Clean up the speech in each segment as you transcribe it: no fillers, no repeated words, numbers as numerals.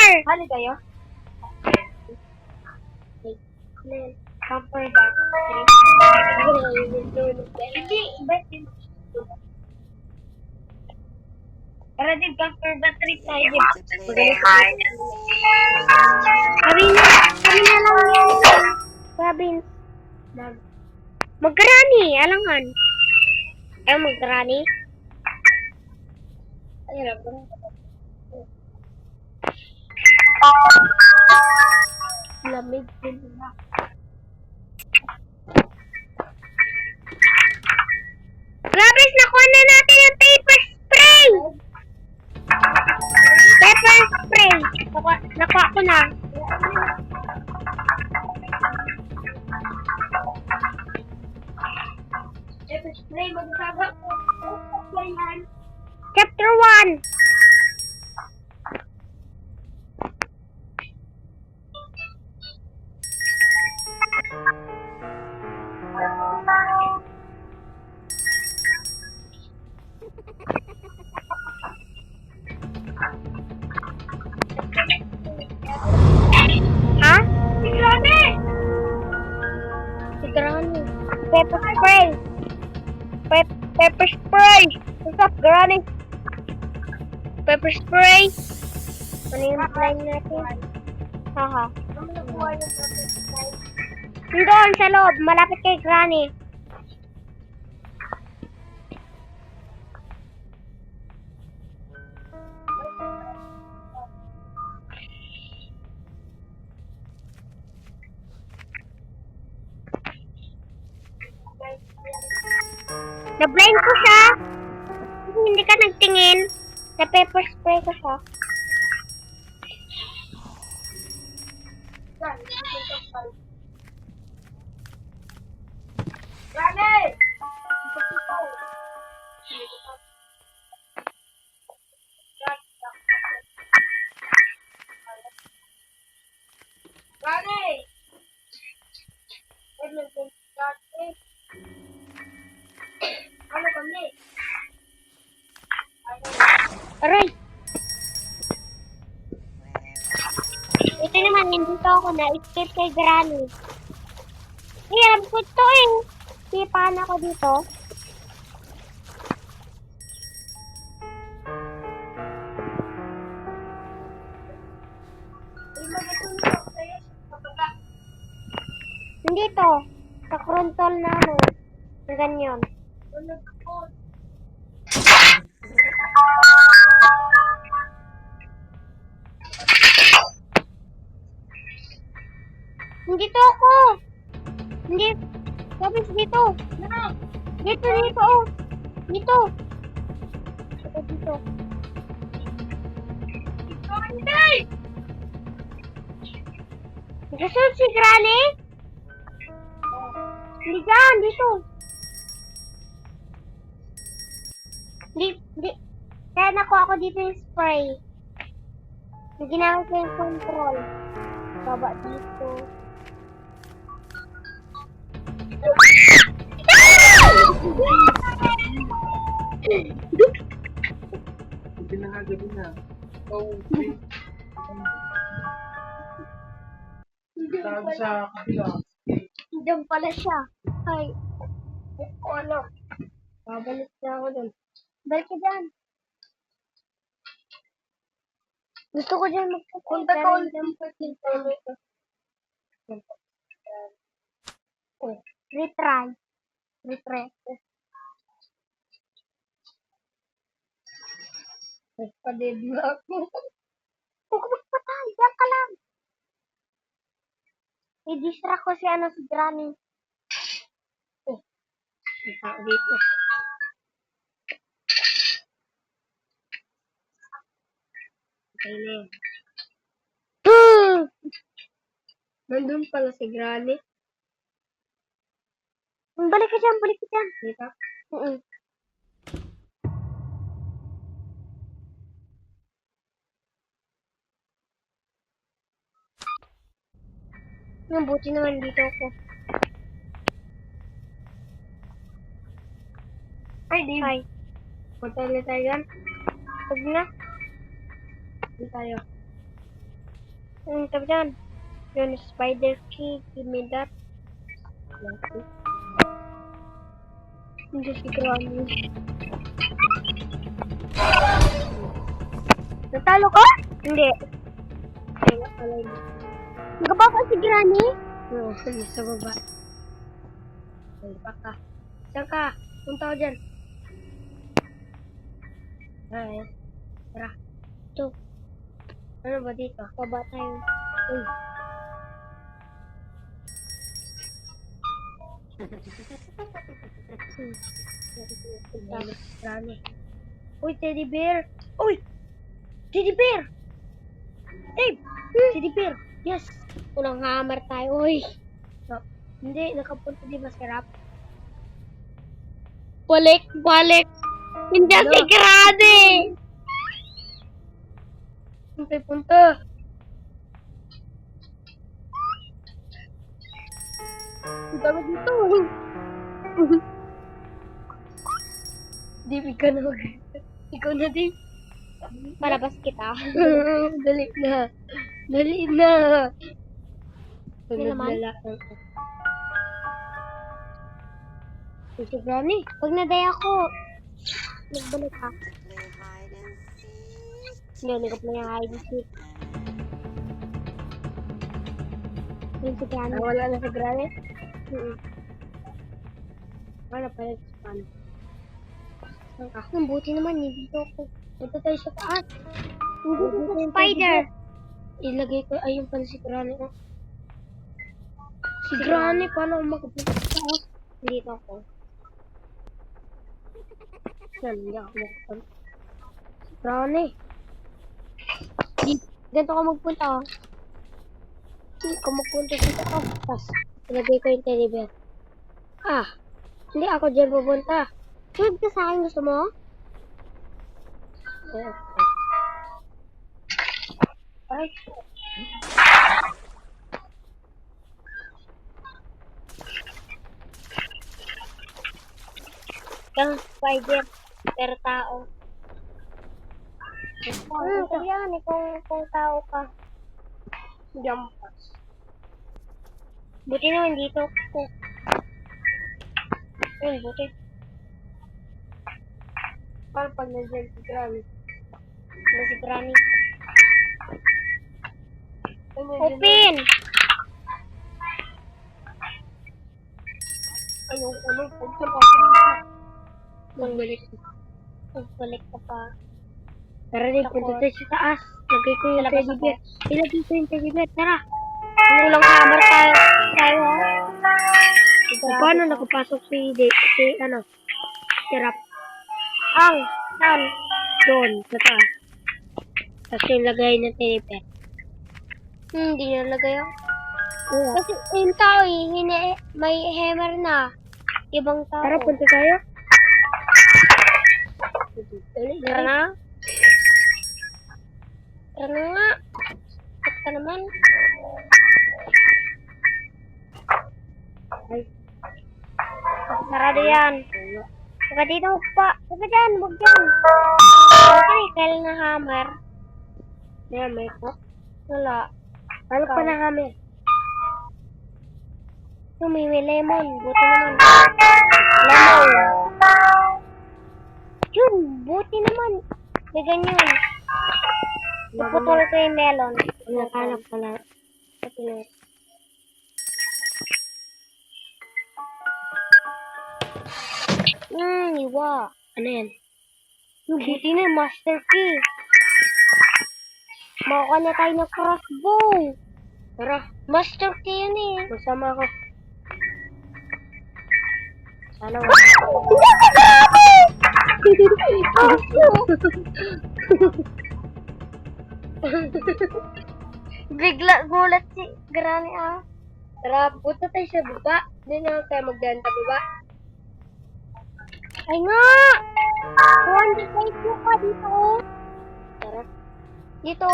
Hali kayo? Camper battery. Hindi, iba din. Para din camper battery tayo. Kami na lang yan. Sabin. Magkarani, alangan. Magkarani. Ayun, lamig din na. Grabes, nakuha na natin ang paper spray. Paper spray. Nakuha ko na. Paper spray, magsabak ko. Chapter 1. Ha? Granny. Pepper spray. Pepper spray. What's up, Granny? Pepper spray. Ano yung line natin? Haha. Doon sa loob, malapit kay Granny. Na-blind ko siya. Hindi ka nagtingin. Na-pepper spray ko siya. Granny! Granny! Ano kami? Aray! Ito naman, nandito ako na-escape kay Granny. Alam ko ito eh. Sipahan ako dito. Hindi to. Sa frontal na ano. Na ganyan. Hindi to ako. Hindi. Sabi dito. Dito, dito. Oh. Dito. Ito dito. Nagasunod si Granny? Hindi dyan, dito. Di. Kaya nakuha ako dito yung spray. Ginamit ko yung control. Baba dito. Gabi na. Oh, tago sa kabila. Diyan pala siya. Ay. Ano? Babalik na ako dun. Balik ka dyan. Gusto ko dyan magpunta ka ulit ng retry. Nagpa-deadlock ako. Huwag ka magpatay. Diyan ka lang. I-distract ko si Granny. Dito. Okay na yan. Nandun pala si Granny. Balik ka dyan. Dito. Buti naman dito ako. Ay, Dave. Ay, Punta ulit tayo yan. huwag na. Hindi tayo. Tabi dyan. Yun, spider key. Give me that. Hindi si Granny. Natalo ko? Hindi. Ay, nakalay mo. Nagababa si Granny? Oo, sa baba. Ay, baka. Saan ka? Punta ko dyan. Ay, tara. Ito. Ano ba dito? Baba tayo. Uy. Rani. Uy, teddy bear. Uy! Teddy bear! Dave! Teddy bear! Yes! Unang hammer tayo. Uy. No. Hindi, nakapunta di ba si Rap? Balik. Hindi Ano? si Granny. Saan punta? Punta ko dito. Dave, ikaw na mag... Ikaw na, Dave. Palabas kita. Dali na. Dali na. Hindi naman. Si Granny. Pag naday ako, nagbalik ka. Hindi ko pa yung hide and seek. Yun si Granny. Wala na si Granny? Wala pala sa paano. Ang buti naman, hindi dito ako. Punta tayo sa taas. Hindi Dito dito yung spider. Ilagay ko, ayun pala si Granny. Oh. Si Granny, paano ako makapunta sa taas? Dito ako. Yan, hindi ako makapunta. Si Granny. Ganito ka magpunta, oh. Hindi ko mapunta sa taas. Tapos, ilagay ko yung teddy bear. Hindi ako dyan pupunta. Sunod ka sa akin, gusto mo? Ay. Kang spider, pero tao. Sabi yan, kung tao ka. Jump. Buti naman dito. Ayun, buti. Paano pag nandiyan si Granny? Ano si Granny? Open! Open! Ayaw ko lang. Punta pa. Magbalik. Magbalik ka pa. Tara din, punta tayo sa taas. Lagay ko yung Sa labas teddy ako. bear. Ilagay ko yung teddy bear. Tara! Ulang hammer tayo. Ha? Paano nakapasok si Rap? Saan? Doon, sa taas. Tapos yung lagay ng teddy bear. Hindi nalagay ako. Oo. Kasi yung tao may hammer na. Ibang tao. Tara, punta tayo. Tara na. Tara na nga. Ba't ka naman? Ay. Sarado yan. Saka dito pa. Saka dyan, huwag dyan. Okay, kailan na hammer? Ayan, may ko. Wala. Paano pa na kami? May lemon. Buti naman. Lemon. Yun, buti naman. May ganyan. Iputol ko yung melon. Nakalap pala. Iwa. Ano yan? Buti na, master key. Makuha na tayo ng crossbow. Tara, Master key yun eh. masama ako. Sana Bigla gulat si Granny ah. Tara, punta tayo sa baba. Hindi na tayo magdaan sa baba. Ay nga! Juan, dito ka dito. Tara. Dito.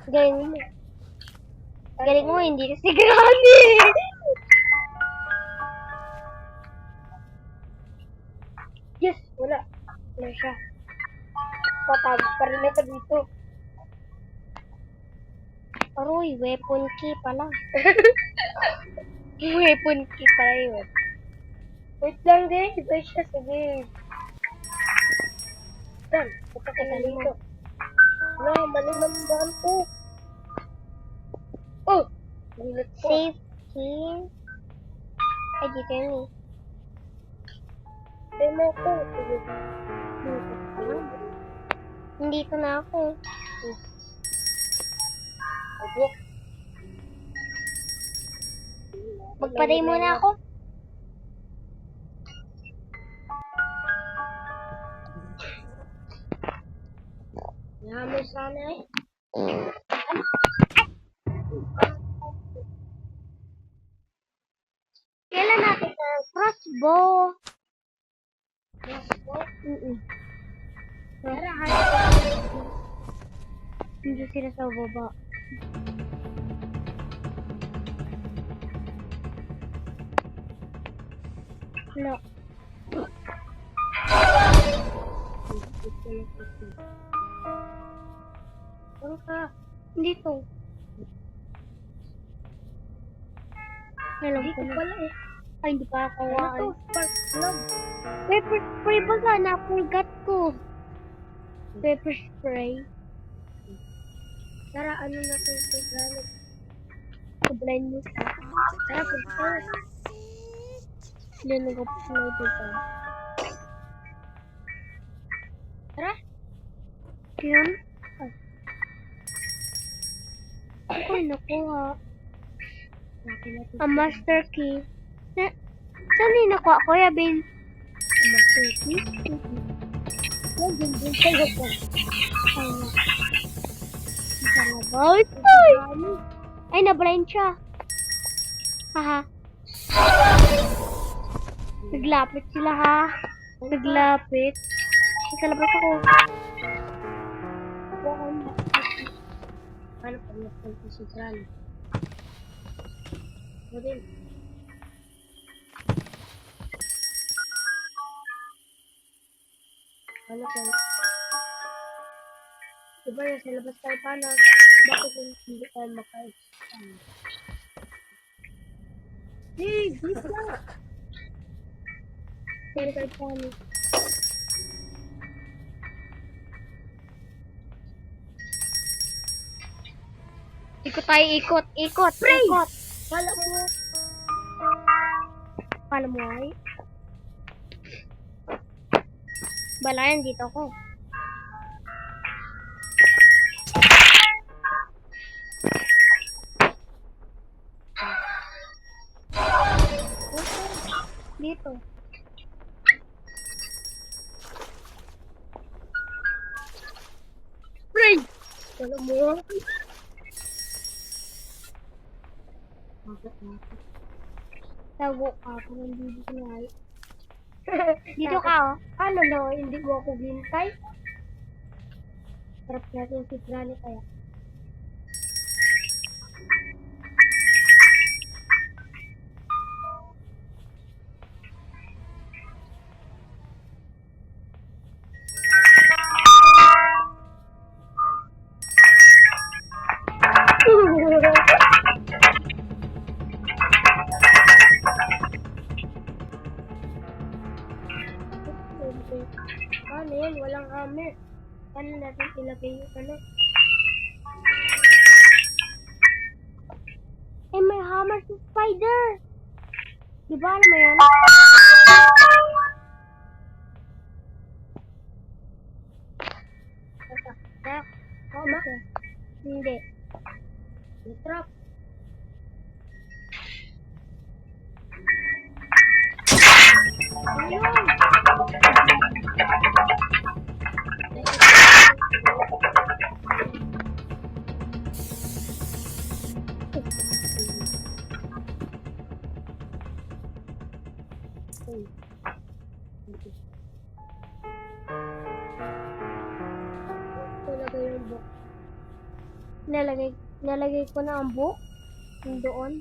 Galing mo. Galing mo, hindi na si Granny. Yes, wala. Wala siya. Patagos pa rin ito dito. Aroy, weapon key pala. Weapon key pala yun. Wait lang din. Iba siya. Sige. Dan, punta ka na dito. Wala, mali naman daan ko. Oh! Gulat ko. Save key. Ay, dito yun eh. Ay mo ko. Sige. Nandito na ako. Opo. Magpatay muna ako. Nahamay sana eh. Kailan natin na crossbow? Crossbow? Tara, dito sila sa baba. Wala. Saan ka? Dito. Alam Dito ko na. pala eh. Ay, hindi pa ako Ano to? Spark plug. Pepper spray ba nga? Na-forgot ko. Pepper spray. Tara, ano na ito? Gano'n. Blind mo. Tara, punta. Hindi nag-up na ito pa. Tara. Yun? Ay. Ako nakuha. Natin natin. Ang master key. Saan yung nakuha ko? Yabin. Master key. Yan, din sa'yo po. Ay, na. Ay, ay, na-blind siya. Haha. Naglapit sila ha. Naglapit. Sa labas ako. Paano pag nagpunta si Granny? Ako din. Paano pag... Diba yan, sa labas tayo paano? Bakit hindi tayo maka-expand? Hey, please lang! Pero tayo paano? Ikot tayo, ikot, ikot, ikot. Kala mo, Paano mo ay? Balayan dito ko. Dito. Spring! Kala mo, Tago ka. Parang dito na ay. Dito ka oh. ano na, hindi mo ako gintay? Sarap natin si Granny kaya. Paano yan? Walang hammer. Paano natin ilagay yung ano? Eh, may hammer si Spider. Di ba alam mo yan? Trap. Tama? Hindi. Yung trap. Ayun! Talaga yung book. Nalagay ko na ang book. Yung doon.